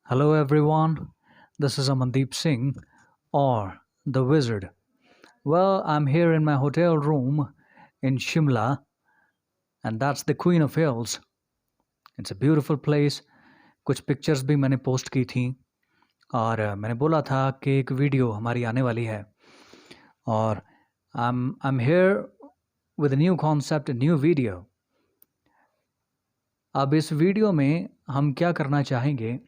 Hello everyone, this is Amandeep Singh or The Wizard. Well, I'm here in my hotel room in Shimla, and that's the Queen of Hills. It's a beautiful place. कुछ pictures भी मैंने post की थी और मैंने बोला था कि एक वीडियो हमारी आने वाली है और I'm here with a new concept, a new video. अब इस वीडियो में हम क्या करना चाहेंगे,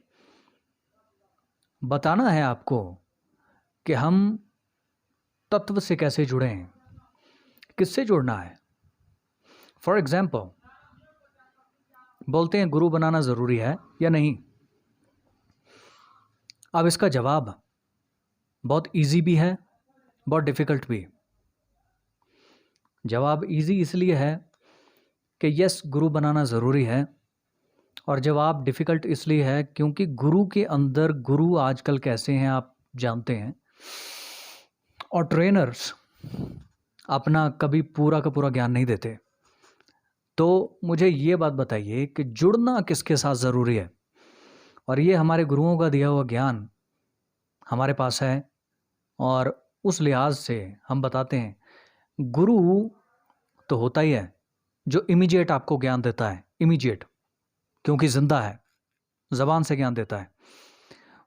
बताना है आपको कि हम तत्व से कैसे जुड़े हैं, किससे जुड़ना है। फॉर एग्जाम्पल, बोलते हैं गुरु बनाना ज़रूरी है या नहीं। अब इसका जवाब बहुत इजी भी है, बहुत डिफ़िकल्ट भी। जवाब इजी इसलिए है कि यस, गुरु बनाना ज़रूरी है, और जवाब डिफ़िकल्ट इसलिए है क्योंकि गुरु के अंदर गुरु आजकल कैसे हैं आप जानते हैं, और ट्रेनर्स अपना कभी पूरा का पूरा ज्ञान नहीं देते। तो मुझे ये बात बताइए कि जुड़ना किसके साथ ज़रूरी है, और ये हमारे गुरुओं का दिया हुआ ज्ञान हमारे पास है, और उस लिहाज से हम बताते हैं गुरु तो होता ही है जो इमीडिएट आपको ज्ञान देता है, इमीडिएट, क्योंकि ज़िंदा है, ज़बान से ज्ञान देता है।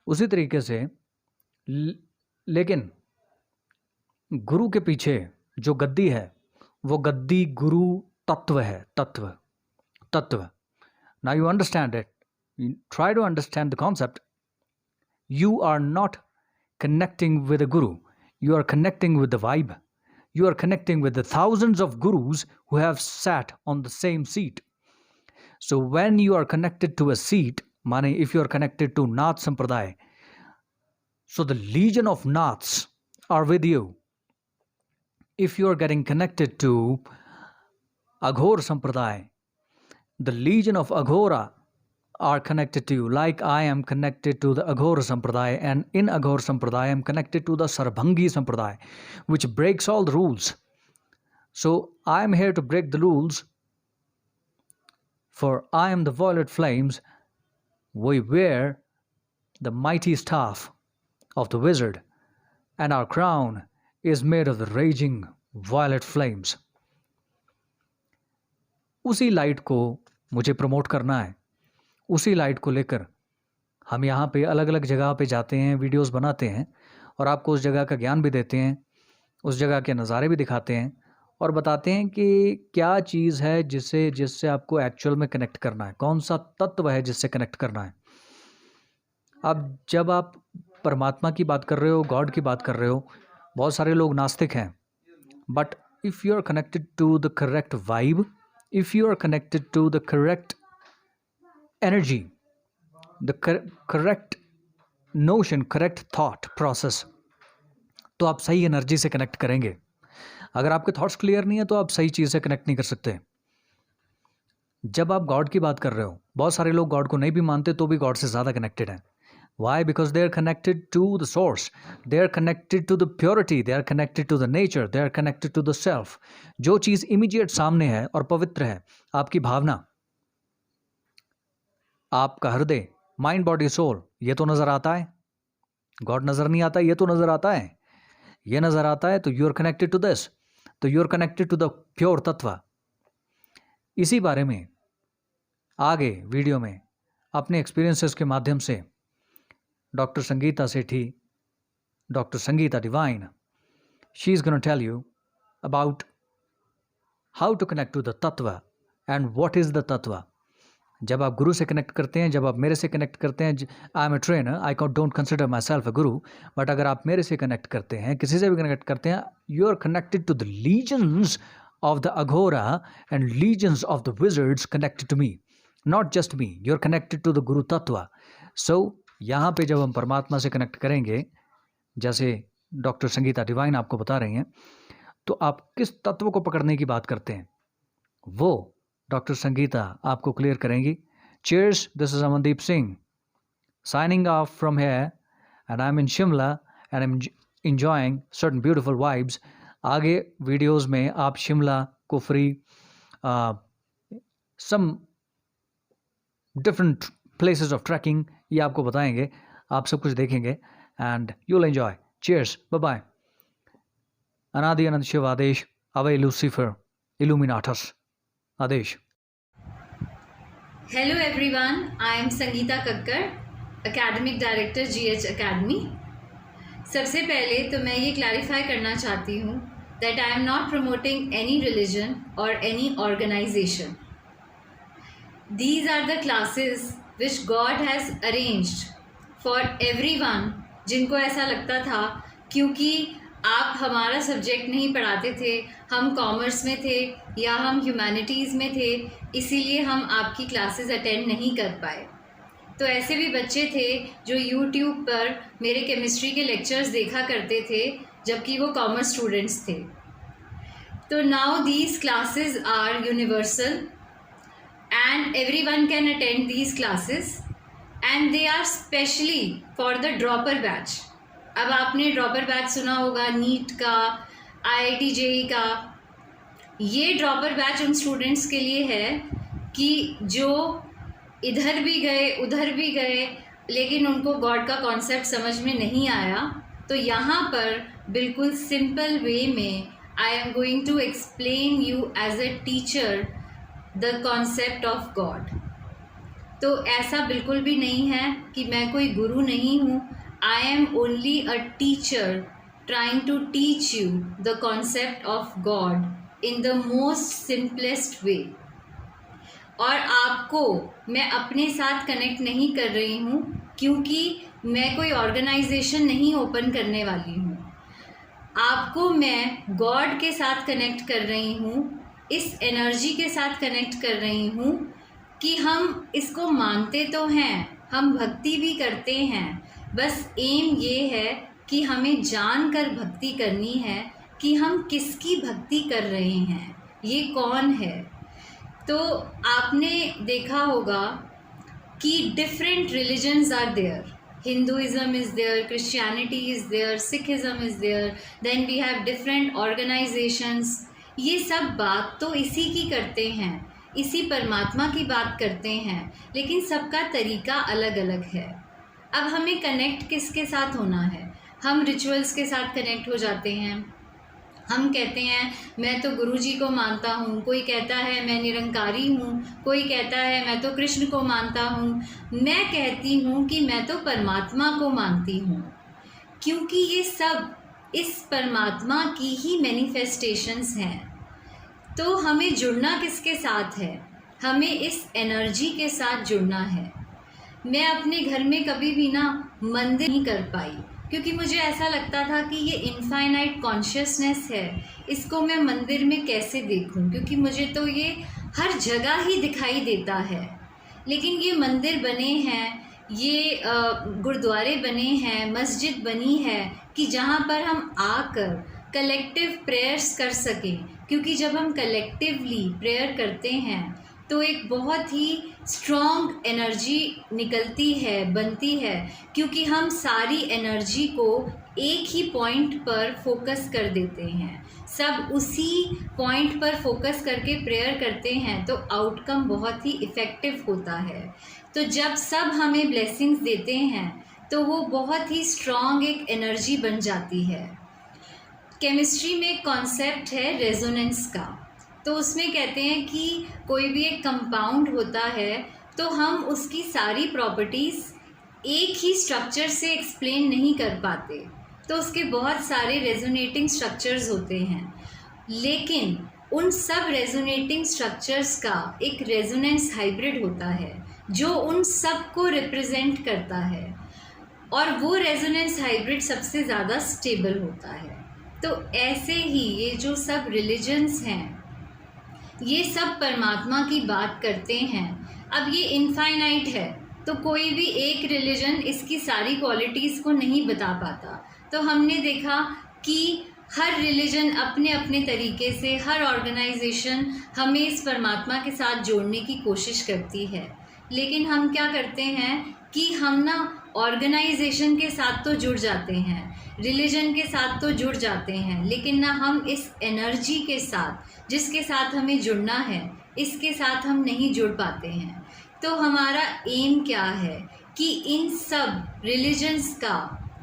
उसी तरीके से लेकिन गुरु के पीछे जो गद्दी है वो गद्दी गुरु तत्व है, तत्व। Now you understand it, try to understand the concept. You are not connecting with a guru. You are connecting with the vibe. You are connecting with the thousands of gurus who have sat on the same seat. So when you are connected to a seat, meaning if you are connected to Nath Sampradaya, so the legion of Naths are with you. If you are getting connected to Aghor Sampradaya, the legion of Aghora are connected to you, like I am connected to the Aghora Sampradaya, and in Aghora Sampradaya I am connected to the Sarbhangi Sampradaya, which breaks all the rules. So I am here to break the rules, for I am the violet flames. We wear the mighty staff of the wizard, and our crown is made of the raging violet flames. उसी light को मुझे promote करना है, उसी light को लेकर हम यहाँ पे अलग अलग जगह पे जाते हैं, वीडियोस बनाते हैं, और आपको उस जगह का ज्ञान भी देते हैं, उस जगह के नज़ारे भी दिखाते हैं, और बताते हैं कि क्या चीज़ है जिससे आपको एक्चुअल में कनेक्ट करना है, कौन सा तत्व है जिससे कनेक्ट करना है। अब जब आप परमात्मा की बात कर रहे हो, गॉड की बात कर रहे हो, बहुत सारे लोग नास्तिक हैं, but if you are connected to the correct vibe, if you are connected to the correct energy, the correct notion, correct thought process, तो आप सही एनर्जी से कनेक्ट करेंगे। अगर आपके थॉट्स क्लियर नहीं है तो आप सही चीज़ से कनेक्ट नहीं कर सकते। जब आप गॉड की बात कर रहे हो, बहुत सारे लोग गॉड को नहीं भी मानते तो भी गॉड से ज़्यादा कनेक्टेड हैं। Why? Because they are connected to the source, they are connected to the purity, they are connected to the nature, they are connected to the self. जो चीज़ इमीडिएट सामने है और पवित्र है, आपकी भावना, आपका हृदय, माइंड बॉडी सोल, ये तो नज़र आता है। गॉड नज़र नहीं आता, ये तो नज़र आता है, ये नज़र आता है। तो you are connected to this, तो you are connected to the pure तत्व। इसी बारे में आगे वीडियो में अपने एक्सपीरियंसेस के माध्यम से doctor Sangeeta Sethi, doctor Sangeeta Divine, she is gonna tell you about how to connect to the tattva and what is the tattva. जब आप गुरु से कनेक्ट करते हैं, जब आप मेरे से कनेक्ट करते हैं, I am a trainer, I don't consider myself a guru, but अगर आप मेरे से कनेक्ट करते हैं, किसी से भी कनेक्ट करते हैं, you are connected to the legions of the Aghora and legions of the wizards connected to me, not just me, you are connected to the guru tattva. सो यहाँ पे जब हम परमात्मा से कनेक्ट करेंगे, जैसे डॉक्टर संगीता डिवाइन आपको बता रही हैं, तो आप किस तत्व को पकड़ने की बात करते हैं वो डॉक्टर संगीता आपको क्लियर करेंगी। Cheers, this is Amandeep Singh signing off from here, and I am in Shimla and I am enjoying certain beautiful vibes। आगे वीडियोस में आप Shimla, Kufri, some different places of trekking, ये आपको बताएंगे, आप सब कुछ देखेंगे and you will enjoy. Cheers, bye bye. अनादि अनंत शिव आदेश, अवे लूसीफर, इल्यूमिनाटस आदेश। Hello everyone, I am Sangeeta Kakkar, Academic Director GH Academy। सबसे पहले तो मैं ये क्लैरिफाई करना चाहती हूँ that I am not promoting any religion or any organization। These are the classes which God has arranged for everyone जिनको ऐसा लगता था क्योंकि आप हमारा सब्जेक्ट नहीं पढ़ाते थे, हम कॉमर्स में थे या हम ह्यूमैनिटीज़ में थे, इसीलिए हम आपकी क्लासेस अटेंड नहीं कर पाए। तो ऐसे भी बच्चे थे जो यूट्यूब पर मेरे केमिस्ट्री के लेक्चर्स देखा करते थे जबकि वो कॉमर्स स्टूडेंट्स थे। तो now these classes are universal and everyone can attend these classes and they are specially for the dropper batch। अब आपने ड्रॉपर बैच सुना होगा नीट का, IIT JEE का। ये ड्रॉपर बैच उन स्टूडेंट्स के लिए है कि जो इधर भी गए उधर भी गए लेकिन उनको गॉड का कॉन्सेप्ट समझ में नहीं आया, तो यहाँ पर बिल्कुल सिंपल वे में I am going to explain you as a teacher the concept of God. तो ऐसा बिल्कुल भी नहीं है कि मैं कोई गुरु नहीं हूँ। I am only a teacher trying to teach you the concept of God in the most simplest way। और आपको मैं अपने साथ कनेक्ट नहीं कर रही हूँ क्योंकि मैं कोई ऑर्गेनाइजेशन नहीं ओपन करने वाली हूँ। आपको मैं गॉड के साथ कनेक्ट कर रही हूँ, इस एनर्जी के साथ कनेक्ट कर रही हूँ कि हम इसको मानते तो हैं, हम भक्ति भी करते हैं, बस एम ये है कि हमें जानकर भक्ति करनी है कि हम किसकी भक्ति कर रहे हैं, ये कौन है। तो आपने देखा होगा कि different religions are there, Hinduism is there, Christianity is there, Sikhism is there, then we have different organisations. ये सब बात तो इसी की करते हैं, इसी परमात्मा की बात करते हैं, लेकिन सबका तरीका अलग अलग है। अब हमें कनेक्ट किसके साथ होना है? हम रिचुअल्स के साथ कनेक्ट हो जाते हैं। हम कहते हैं मैं तो गुरुजी को मानता हूँ, कोई कहता है मैं निरंकारी हूँ, कोई कहता है मैं तो कृष्ण को मानता हूँ। मैं कहती हूँ कि मैं तो परमात्मा को मानती हूँ, क्योंकि ये सब इस परमात्मा की ही मैनिफेस्टेशंस हैं। तो हमें जुड़ना किसके साथ है? हमें इस एनर्जी के साथ जुड़ना है। मैं अपने घर में कभी भी ना मंदिर नहीं कर पाई क्योंकि मुझे ऐसा लगता था कि ये इनफाइनाइट कॉन्शियसनेस है, इसको मैं मंदिर में कैसे देखूं, क्योंकि मुझे तो ये हर जगह ही दिखाई देता है। लेकिन ये मंदिर बने हैं, ये गुरुद्वारे बने हैं, मस्जिद बनी है कि जहाँ पर हम आकर कलेक्टिव प्रेयर्स कर सकें, क्योंकि जब हम कलेक्टिवली प्रेयर करते हैं तो एक बहुत ही स्ट्रॉन्ग एनर्जी निकलती है, बनती है, क्योंकि हम सारी एनर्जी को एक ही पॉइंट पर फोकस कर देते हैं, सब उसी पॉइंट पर फोकस करके प्रेयर करते हैं, तो आउटकम बहुत ही इफ़ेक्टिव होता है। तो जब सब हमें ब्लेसिंग्स देते हैं तो वो बहुत ही स्ट्रॉन्ग एक एनर्जी बन जाती है। केमिस्ट्री में एक कॉन्सेप्ट है रेजोनेंस का, तो उसमें कहते हैं कि कोई भी एक कंपाउंड होता है तो हम उसकी सारी प्रॉपर्टीज़ एक ही स्ट्रक्चर से एक्सप्लेन नहीं कर पाते, तो उसके बहुत सारे रेजोनेटिंग स्ट्रक्चर्स होते हैं, लेकिन उन सब रेजोनेटिंग स्ट्रक्चर्स का एक रेजोनेंस हाइब्रिड होता है जो उन सब को रिप्रेजेंट करता है, और वो रेजोनेंस हाइब्रिड सबसे ज़्यादा स्टेबल होता है। तो ऐसे ही ये जो सब रिलीजन्स हैं ये सब परमात्मा की बात करते हैं। अब ये इनफाइनाइट है तो कोई भी एक रिलीजन इसकी सारी क्वालिटीज़ को नहीं बता पाता। तो हमने देखा कि हर रिलीजन अपने अपने तरीके से, हर ऑर्गेनाइजेशन हमें इस परमात्मा के साथ जोड़ने की कोशिश करती है, लेकिन हम क्या करते हैं कि हम ना ऑर्गेनाइजेशन के साथ तो जुड़ जाते हैं, रिलीजन के साथ तो जुड़ जाते हैं, लेकिन ना हम इस एनर्जी के साथ जिसके साथ हमें जुड़ना है इसके साथ हम नहीं जुड़ पाते हैं। तो हमारा एम क्या है कि इन सब रिलीजन्स का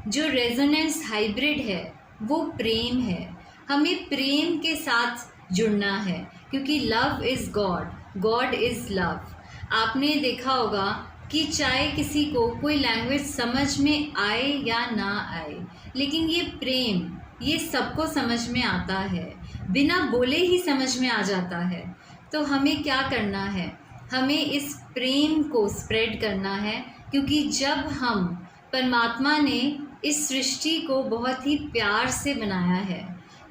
जो रेजोनेंस हाइब्रिड है वो प्रेम है। हमें प्रेम के साथ जुड़ना है क्योंकि love is God, God is love. आपने देखा होगा कि चाहे किसी को कोई लैंग्वेज समझ में आए या ना आए, लेकिन ये प्रेम ये सबको समझ में आता है, बिना बोले ही समझ में आ जाता है। तो हमें क्या करना है, हमें इस प्रेम को स्प्रेड करना है क्योंकि जब हम परमात्मा ने इस सृष्टि को बहुत ही प्यार से बनाया है।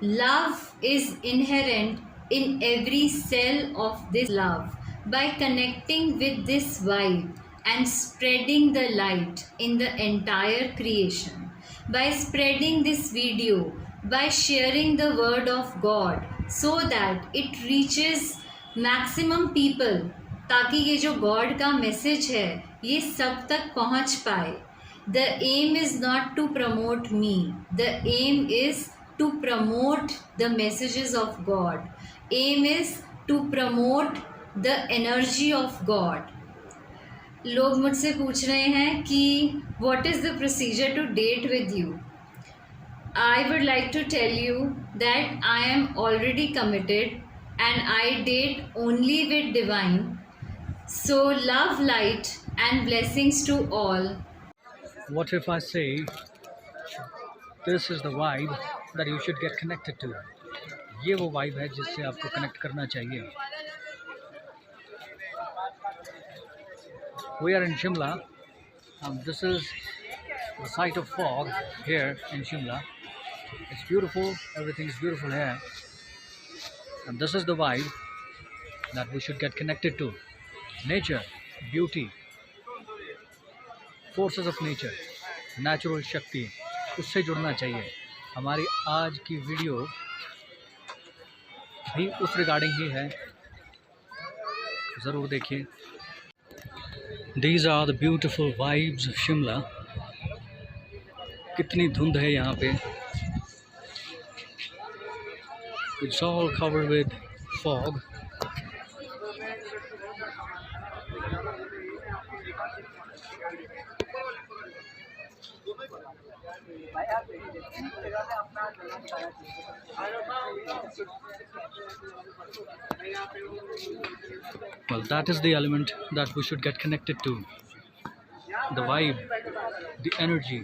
Love is inherent in every cell of this love. By connecting with this vibe and spreading the light in the entire creation, by spreading this video, by sharing the word of God so that it reaches maximum people, ताकि ये जो God का message है ये सब तक पहुंच पाए। The aim is not to promote me, the aim is to promote the messages of God. Aim is to promote the energy of God. लोग मुझसे पूछ रहे हैं कि what is the procedure to date with you. I would like to tell you that I am already committed and I date only with divine. So love light and blessings to all. What if I say this is the vibe that you should get connected to? ये वो vibe है जिससे आपको connect करना चाहिए। We are in Shimla. This is the site of fog here in Shimla. It's beautiful, everything is beautiful here. And this is the vibe that we should get connected to. Nature, beauty, forces of nature, natural शक्ति, उससे जुड़ना चाहिए। हमारी आज की video भी उस regarding ही है, ज़रूर देखिए। These are the beautiful vibes of Shimla. कितनी धुंध है यहाँ पे। It's all covered with fog. Well, that is the element that we should get connected to. The vibe, the energy,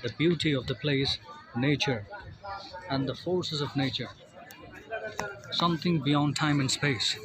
the beauty of the place, nature, and the forces of nature. Something beyond time and space.